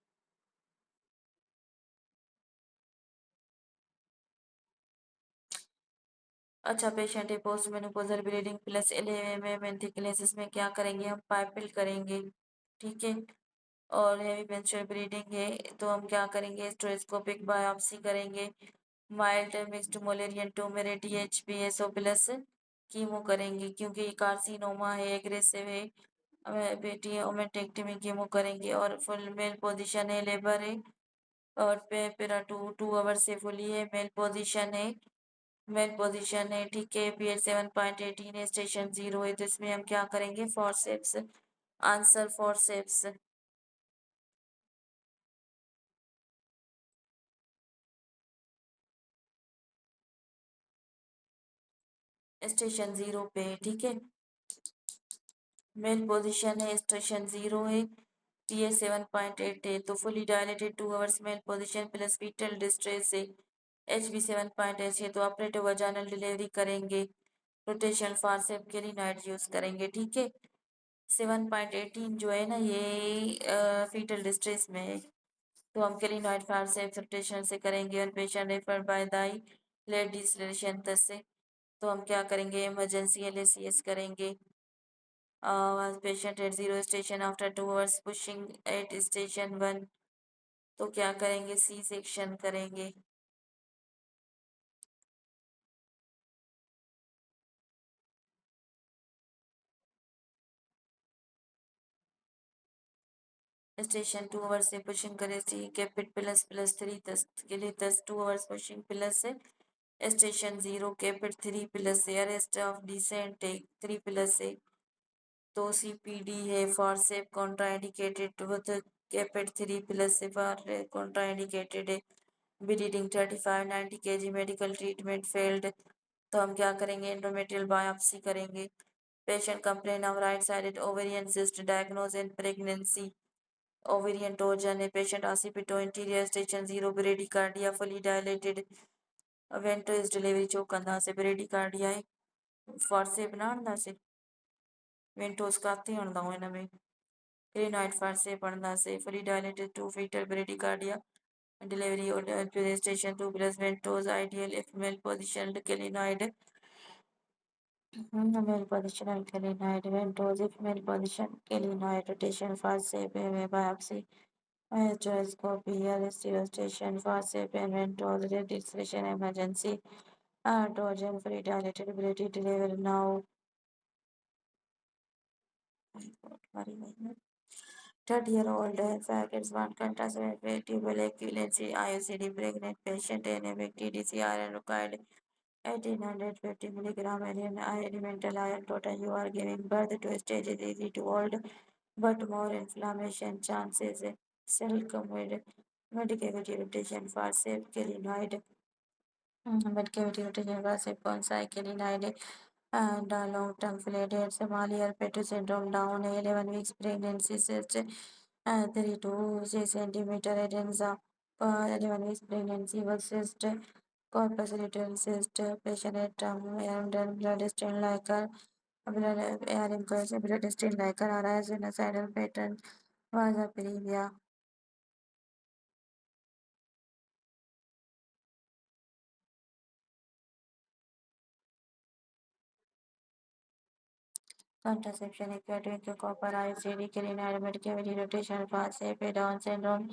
अच्छा. पेशेंट है post menopausal bleeding plus LMM thickness, इसमें क्या करेंगे? हम पाइपिल करेंगे. ठीक है. और हेवी मेंस्ट्रुअल ब्लीडिंग है तो हम क्या करेंगे? स्टेरोस्कोपिक बायोप्सी करेंगे. माइल्ड मिक्स्ड मोलेरियन ट्यूमर है, टीएचपीएसओ प्लस कीमो करेंगे क्योंकि कार्सिनोमा है, एग्रेसिव है, बेटी ओमेटेक्टमी कीमो करेंगे. और फुल मेल पोजीशन है, लेबर है और पेरा 2 आवर से फुली है, मेल पोजीशन है. ठीक है. पीएच 7.18 है, स्टेशन 0 है तो इसमें हम क्या करेंगे? फॉरसेप्स. Answer forceps. स्टेशन 0 पे. ठीक है. मेल पोजीशन है, स्टेशन 0 है, पीएच 7.8 है तो fully dilated 2 hours male position plus fetal distress है, एचबी 7.8 है तो ऑपरेटिव वजाइनल डिलीवरी करेंगे, रोटेशन फारसेप के लिए नाइट यूज करेंगे. ठीक है. 7.18 जो है ना ये फीटल डिस्ट्रेस में है तो हम केलिनॉइड फारसेप रोटेशन से करेंगे. और पेशेंट रेफर बाय दाई लेट डिसलेशन से तो हम क्या करेंगे? इमरजेंसी एलएसीएस करेंगे. Patient at 0 station after 2 hours pushing at station 1 तो क्या करेंगे? सी सेक्शन करेंगे. स्टेशन 2 आवर्स से पुशिंग करे सी कैपिट प्लस प्लस 3 10 के लिए 2 आवर्स पुशिंग प्लस से स्टेशन 0 कैपिट 3 प्लस से अरेस्ट ऑफ डिसेंट 3 प्लस से तो सीपीडी है for safe contraindicated with caput 3 plus से फॉर कॉन्ट्राइंडिकेटेड है. Bleeding 35-90 kg, medical treatment failed तो हम क्या करेंगे? एंडोमेट्रियल बायोप्सी करेंगे. Patient complain of right sided ovarian cyst, diagnose in pregnancy, ovarian torsion है, patient occipito anterior, station 0 bradycardia, fully dilated, ventouse is delivery चोक कंधा से bradycardia है, फॉरसेप ना अंधा से वेंटोस काती अंधा हो इनमें, क्लिनाइट फारसेप अंधा से, fully dilated 2 fetal bradycardia, delivery or station 2 plus Ventos ideal if male positioned clinoid, male position clinoid Ventos if male position clinoid, rotation for safe biopsy, hysteroscopy station for safe Ventos registration emergency, torsion free dilated ability delivery now. 30-year-old faggots, one contraceptive tubal equivalency, IUCD, pregnant patient, anemic TDC iron required 1850 milligram elemental iron total. You are giving birth to a stage is easy to hold, but more inflammation chances. Cell commode, medicated rotation for safe kelinoid. But cavity rotation was a cyclinide and long-term flated Somalia Petty syndrome down 11 weeks pregnancy cyst 3 to 6 centimeter adenza 11 weeks pregnancy was cyst corpus luteal cyst patient at and blood stain like blood air increase blood stain like arise in a saddle pattern was a previa. Contraception equating to copper ICD kilinary cavity rotation fast Down syndrome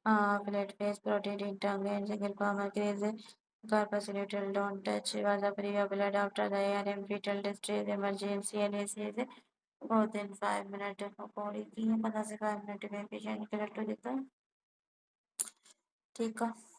flat face protein in tongue and single palmar crease corpus luteal don't touch was a pre blood after the ARM fetal distress emergency and is more than 5 minutes body की 15 से 5 minute में patient collect हो जाता है ठीक है